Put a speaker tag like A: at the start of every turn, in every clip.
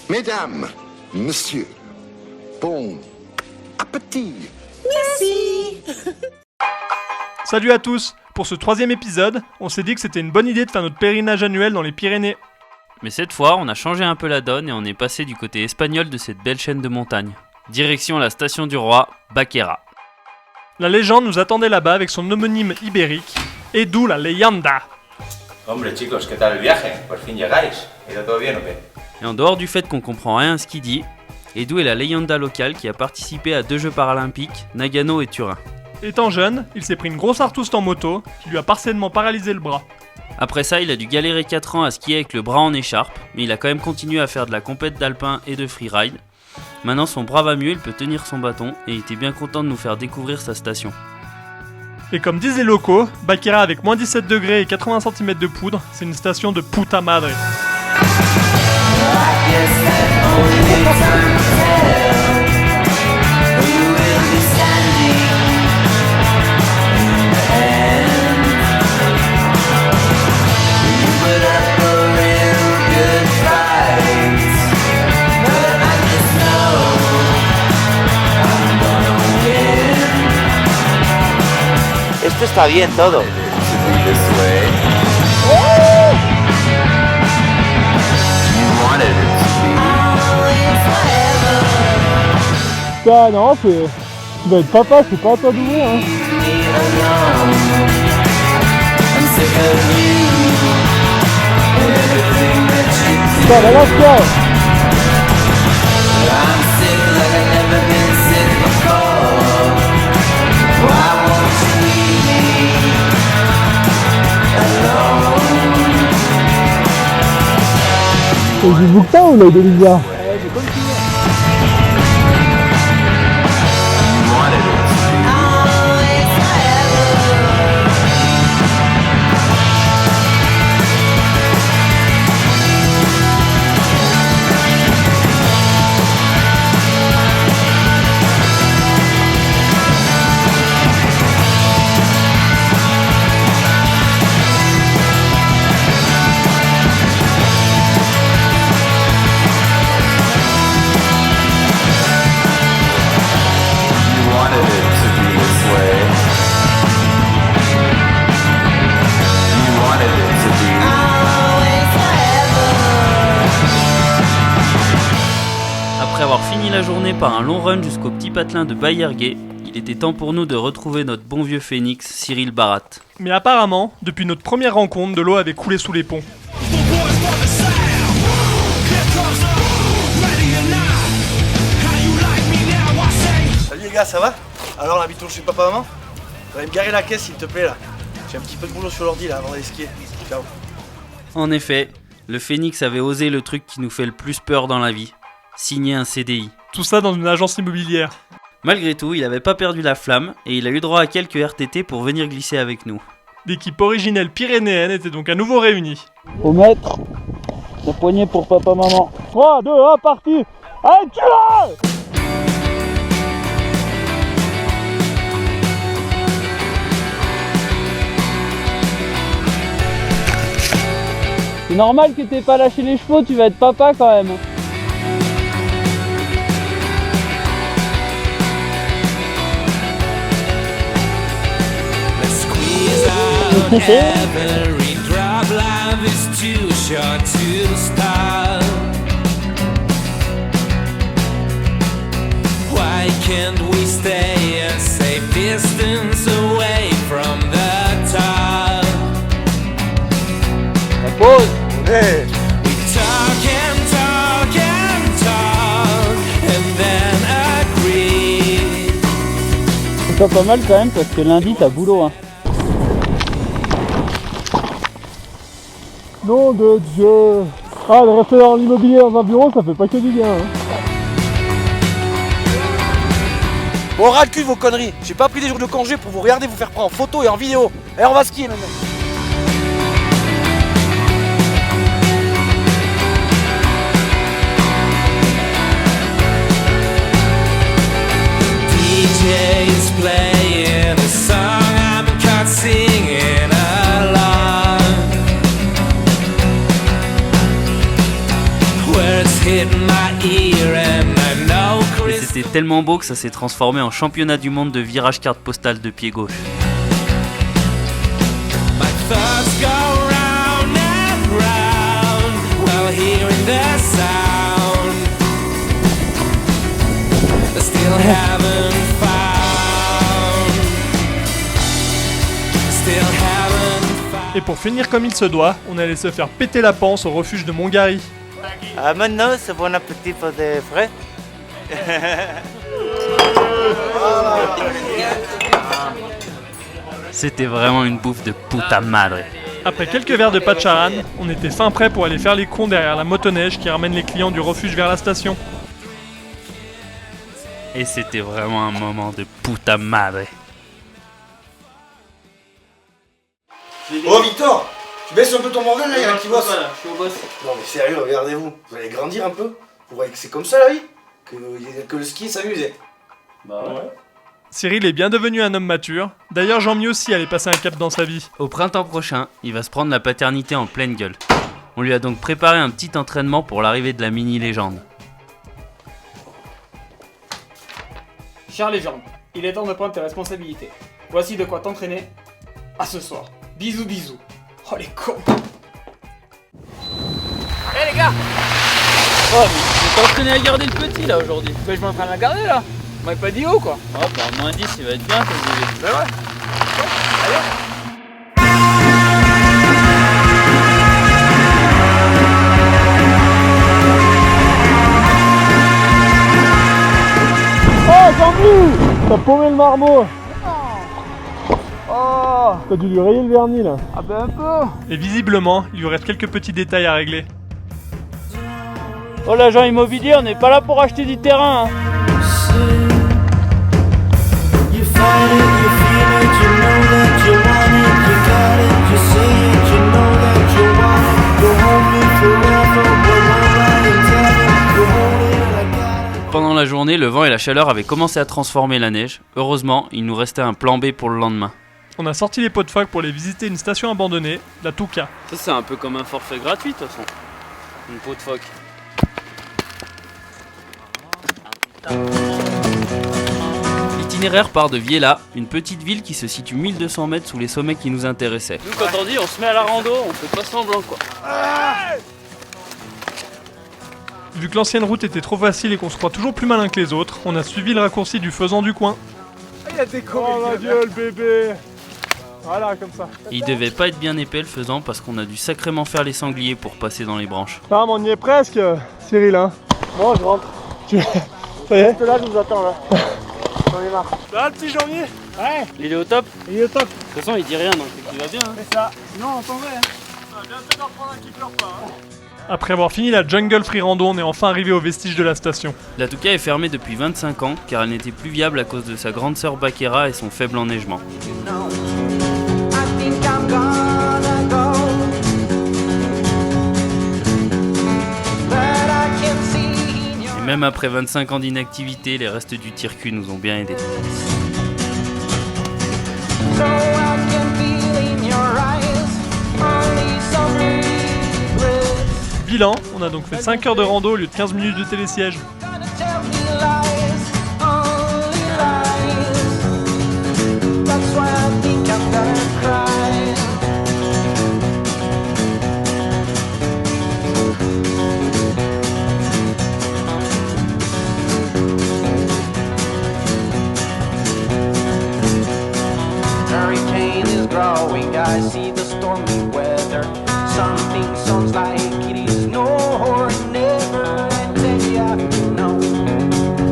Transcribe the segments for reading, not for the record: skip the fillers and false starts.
A: Mesdames, messieurs, bon appétit.
B: Merci.
C: Salut à tous. Pour ce 3e épisode, on s'est dit que c'était une bonne idée de faire notre pèlerinage annuel dans les Pyrénées.
D: Mais cette fois, on a changé un peu la donne et on est passé du côté espagnol de cette belle chaîne de montagnes. Direction la station du roi, Baquera.
C: La légende nous attendait là-bas avec son homonyme ibérique, Edu la leyenda.
E: Hombre chicos, ¿qué tal el viaje? Por fin llegáis. ¿Ido todo bien o qué?
D: Et en dehors du fait qu'on comprend rien à ce qu'il dit, Edu est la leyenda locale qui a participé à 2 Jeux paralympiques, Nagano et Turin.
C: Étant jeune, il s'est pris une grosse artouste en moto qui lui a partiellement paralysé le bras.
D: Après ça, il a dû galérer 4 ans à skier avec le bras en écharpe, mais il a quand même continué à faire de la compète d'alpin et de freeride. Maintenant son bras va mieux, il peut tenir son bâton et il était bien content de nous faire découvrir sa station.
C: Et comme disent les locaux, Baquera avec moins 17 degrés et 80 cm de poudre, c'est une station de puta madre.
F: Esto está bien todo.
C: Ah non, tu vas être papa, c'est pas à toi d'ouvrir, hein. Relâche-toi. J'ai beaucoup de temps ou là, Olivia? Ouais, j'ai continué.
D: Après avoir fini la journée par un long run jusqu'au petit patelin de Baillerguet, il était temps pour nous de retrouver notre bon vieux phénix, Cyril Barat.
C: Mais apparemment, depuis notre première rencontre, de l'eau avait coulé sous les ponts.
G: Salut les gars, ça va? Alors l'habitude chez papa maman? Tu vas me garer la caisse s'il te plaît là. J'ai un petit peu de boulot sur l'ordi là avant d'aller skier. Ciao.
D: En effet, le phénix avait osé le truc qui nous fait le plus peur dans la vie, signer un CDI.
C: Tout ça dans une agence immobilière.
D: Malgré tout, il avait pas perdu la flamme et il a eu droit à quelques RTT pour venir glisser avec nous.
C: L'équipe originelle pyrénéenne était donc à nouveau réunie.
H: Au mètre, la poignée pour papa-maman. 3, 2, 1, parti. Allez, tu l'as! C'est normal que t'aies pas lâché les chevaux, tu vas être papa quand même.
I: Every drop life is too short to stop. Why can't we stay a safe distance away from the top?
H: La pause.
G: Hey.
I: We talk and talk and talk and then agree.
H: C'est pas mal quand même parce que lundi t'as boulot hein.
C: Nom de Dieu! Ah, de rester dans l'immobilier dans un bureau, ça fait pas que du bien, hein.
G: Bon, ras le cul de vos conneries. J'ai pas pris des jours de congé pour vous regarder, vous faire prendre en photo et en vidéo. Allez, on va skier maintenant.
I: DJ is playing a song I'm caught singing.
D: C'était tellement beau que ça s'est transformé en championnat du monde de virage carte postale de pied gauche.
I: My thoughts go round and round while hearing the sound. I still haven't found. Still haven't found.
C: Et pour finir comme il se doit, on allait se faire péter la panse au refuge de Montgary.
F: Maintenant, c'est bon appétit pour des frais.
D: C'était vraiment une bouffe de puta madre.
C: Après quelques verres de pacharan, on était fin prêt pour aller faire les cons derrière la motoneige qui ramène les clients du refuge vers la station.
D: Et c'était vraiment un moment de puta madre.
G: Oh Victor, tu baisses un peu ton bordel là, il y en a qui bossent.
D: Je suis au boss.
G: Non mais sérieux, regardez-vous, vous allez grandir un peu. Vous voyez que c'est comme ça la vie, que le ski s'amuse.
D: Bah ouais.
C: Cyril est bien devenu un homme mature. D'ailleurs, Jean-Mi aussi allait passer un cap dans sa vie.
D: Au printemps prochain, il va se prendre la paternité en pleine gueule. On lui a donc préparé un petit entraînement pour l'arrivée de la mini-légende.
J: Chère légende, il est temps de prendre tes responsabilités. Voici de quoi t'entraîner. À ce soir. Bisous bisous. Oh les cons.
B: Hé les gars,
J: Oh mais tu t'es entraîné à garder le petit là aujourd'hui.
B: je m'entraîne à garder là. On m'avait pas dit où quoi.
J: Oh bah moins 10 il va être bien ton bébé.
B: Ben ouais.
H: Oh, Jean-Mi, t'as paumé le marmot. Oh, t'as dû lui rayer le vernis là.
B: Ah ben un peu.
C: Et visiblement, il lui reste quelques petits détails à régler.
H: Oh, l'agent immobilier, on n'est pas là pour acheter du terrain. Hein.
D: Pendant la journée, le vent et la chaleur avaient commencé à transformer la neige. Heureusement, il nous restait un plan B pour le lendemain.
C: On a sorti les pots de phoque pour aller visiter une station abandonnée, la Touka.
J: Ça c'est un peu comme un forfait gratuit de toute façon. Une peau de phoque.
D: L'itinéraire part de Viella, une petite ville qui se situe 1200 mètres sous les sommets qui nous intéressaient.
J: Nous quand on dit on se met à la rando, on fait pas semblant quoi.
C: Vu que l'ancienne route était trop facile et qu'on se croit toujours plus malin que les autres, on a suivi le raccourci du faisan du coin.
B: Il a décoré.
H: Oh ma gueule, bébé. Voilà, comme ça.
D: Et il devait pas être bien épais le faisan parce qu'on a dû sacrément faire les sangliers pour passer dans les branches.
H: Ah, mais on y est presque, Cyril. Hein. Bon, je rentre. Ça y est. Là, je vous attends là. J'en ai marre. Ça va, le petit Jean-Mi? Ouais.
J: Il est au top.
H: Il est au top.
J: De toute façon il dit rien donc c'est qu'il va bien. Hein.
H: C'est ça. Sinon, on tomberait. Hein. Ça va bien fait d'en reprendre un qui pleure pas. Hein.
C: Après avoir fini la jungle free rando, on est enfin arrivé aux vestiges de la station.
D: La Touka est fermée depuis 25 ans car elle n'était plus viable à cause de sa grande sœur Bakera et son faible enneigement. Et même après 25 ans d'inactivité, les restes du tir-cul nous ont bien aidés.
C: Bilan, on a donc fait 5 heures de rando au lieu de 15 minutes de télésiège.
I: Hurricane is growing, I see the stormy weather. Something sounds like it is no or never. And then you have to know,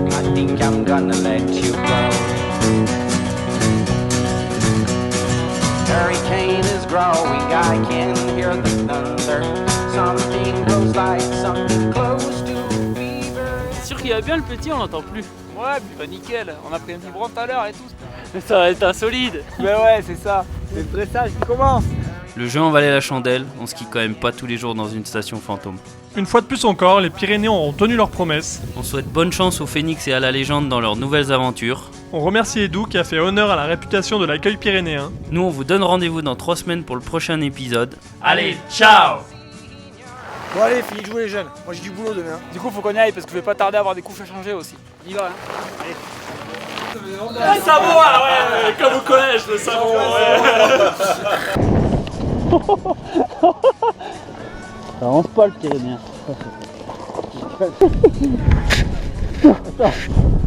I: I think I'm gonna let you go. Hurricane is growing, I can hear the thunder. Something goes like something close to fever.
J: C'est sûr qu'il va bien le petit, on l'entend plus.
B: Ouais, puis bah nickel. On a pris un biberon tout à l'heure et tout.
J: Mais ça va être insolide.
B: Mais ouais, c'est ça. C'est le dressage qui commence.
D: Le jeu en valait la chandelle, on skie quand même pas tous les jours dans une station fantôme.
C: Une fois de plus encore, les Pyrénéens auront tenu leurs promesses.
D: On souhaite bonne chance au Phénix et à la Légende dans leurs nouvelles aventures.
C: On remercie Edu qui a fait honneur à la réputation de l'accueil pyrénéen.
D: Nous on vous donne rendez-vous dans 3 semaines pour le prochain épisode. Allez, ciao!
G: Bon allez, finis de jouer les jeunes. Moi j'ai du boulot demain.
B: Du coup, faut qu'on y aille parce que je vais pas tarder à avoir des couches à changer aussi. On y va, hein. Allez.
C: Le savon, ouais, comme au collège, le savon,
D: Ça avance pas le Pyrénéen.
H: Ça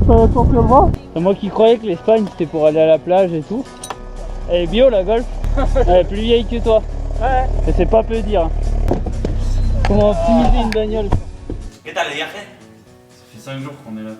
H: va sortir le bras?
D: C'est moi qui croyais que l'Espagne c'était pour aller à la plage et tout. Elle est bio la Golf. Elle est plus vieille que toi.
H: Ouais.
D: Et c'est pas peu dire. Hein. Comment optimiser une bagnole?
E: ¿Qué tal el viaje?
D: Ça fait 5 jours qu'on est là.